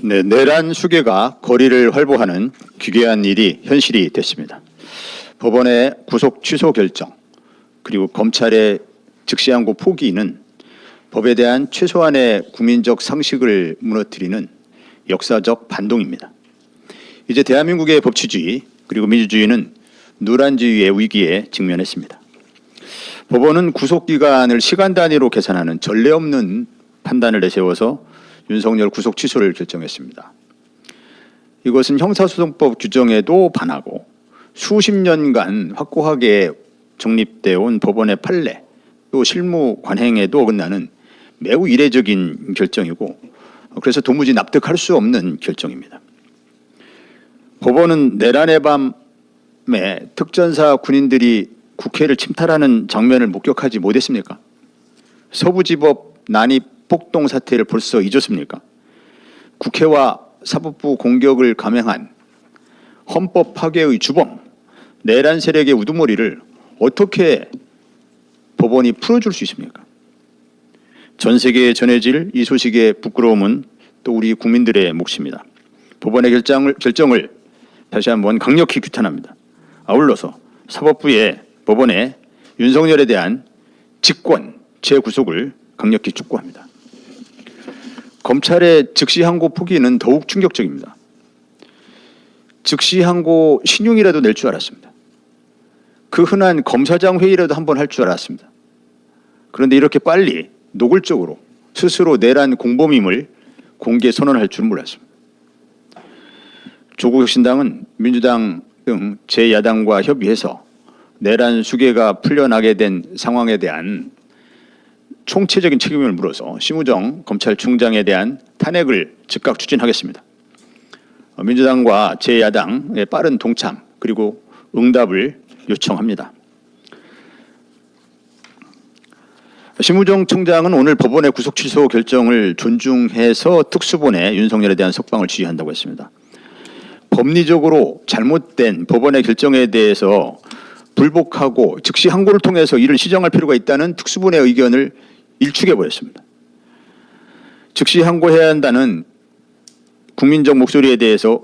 네, 내란 수괴가 거리를 활보하는 기괴한 일이 현실이 됐습니다. 법원의 구속 취소 결정 그리고 검찰의 즉시항고 포기는 법에 대한 최소한의 국민적 상식을 무너뜨리는 역사적 반동입니다. 이제 대한민국의 법치주의 그리고 민주주의는 노란주의의 위기에 직면했습니다. 법원은 구속기간을 시간 단위로 계산하는 전례 없는 판단을 내세워서 윤석열 구속 취소를 결정했습니다. 이것은 형사소송법 규정에도 반하고 수십 년간 확고하게 정립되어 온 법원의 판례 또 실무 관행에도 어긋나는 매우 이례적인 결정이고 그래서 도무지 납득할 수 없는 결정입니다. 법원은 내란의 밤에 특전사 군인들이 국회를 침탈하는 장면을 목격하지 못했습니까? 서부지법 난입 폭동 사태를 벌써 잊었습니까? 국회와 사법부 공격을 감행한 헌법 파괴의 주범, 내란 세력의 우두머리를 어떻게 법원이 풀어줄 수 있습니까? 전 세계에 전해질 이 소식의 부끄러움은 또 우리 국민들의 몫입니다. 법원의 결정을 다시 한번 강력히 규탄합니다. 아울러서 사법부의 법원의 윤석열에 대한 직권, 재구속을 강력히 촉구합니다. 검찰의 즉시항고 포기는 더욱 충격적입니다. 즉시항고 신용이라도 낼 줄 알았습니다. 그 흔한 검사장 회의라도 한번 할 줄 알았습니다. 그런데 이렇게 빨리 노골적으로 스스로 내란 공범임을 공개 선언할 줄 몰랐습니다. 조국혁신당은 민주당 등 제야당과 협의해서 내란 수괴가 풀려나게 된 상황에 대한 총체적인 책임을 물어서 심우정 검찰총장에 대한 탄핵을 즉각 추진하겠습니다. 민주당과 제 야당의 빠른 동참 그리고 응답을 요청합니다. 심우정 총장은 오늘 법원의 구속 취소 결정을 존중해서 특수본에 윤석열에 대한 석방을 지휘한다고 했습니다. 법리적으로 잘못된 법원의 결정에 대해서 불복하고 즉시 항고를 통해서 이를 시정할 필요가 있다는 특수본의 의견을 일축해버렸습니다. 즉시 항고해야 한다는 국민적 목소리에 대해서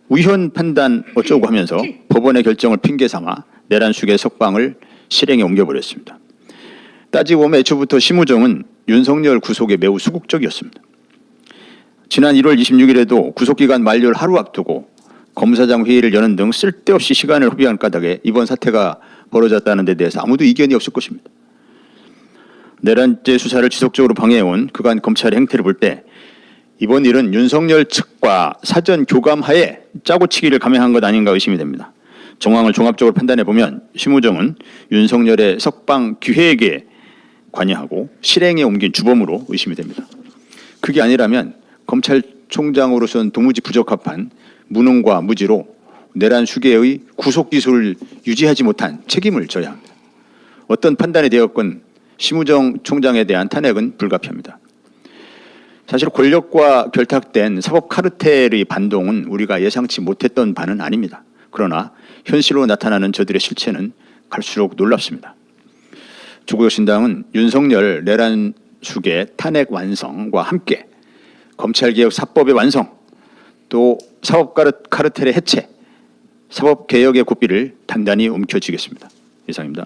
위헌 판단 어쩌고 하면서 법원의 결정을 핑계삼아 내란 수괴 석방을 실행에 옮겨버렸습니다. 따지고 보면 애초부터 심우정은 윤석열 구속에 매우 수국적이었습니다. 지난 1월 26일에도 구속기간 만료를 하루 앞두고 검사장 회의를 여는 등 쓸데없이 시간을 허비한 까닭에 이번 사태가 벌어졌다는 데 대해서 아무도 이견이 없을 것입니다. 내란죄 수사를 지속적으로 방해해온 그간 검찰의 행태를 볼 때 이번 일은 윤석열 측과 사전 교감하에 짜고치기를 감행한 것 아닌가 의심이 됩니다. 정황을 종합적으로 판단해보면 심우정은 윤석열의 석방 기획에 관여하고 실행에 옮긴 주범으로 의심이 됩니다. 그게 아니라면 검찰총장으로서는 도무지 부적합한 무능과 무지로 내란 수괴의 구속 기술을 유지하지 못한 책임을 져야 합니다. 어떤 판단이 되었건 심우정 총장에 대한 탄핵은 불가피합니다. 사실 권력과 결탁된 사법 카르텔의 반동은 우리가 예상치 못했던 바는 아닙니다. 그러나 현실로 나타나는 저들의 실체는 갈수록 놀랍습니다. 조국혁신당은 윤석열 내란 수괴 탄핵 완성과 함께 검찰개혁 사법의 완성 또 사법 카르텔의 해체, 사법개혁의 고삐를 단단히 움켜쥐겠습니다. 이상입니다.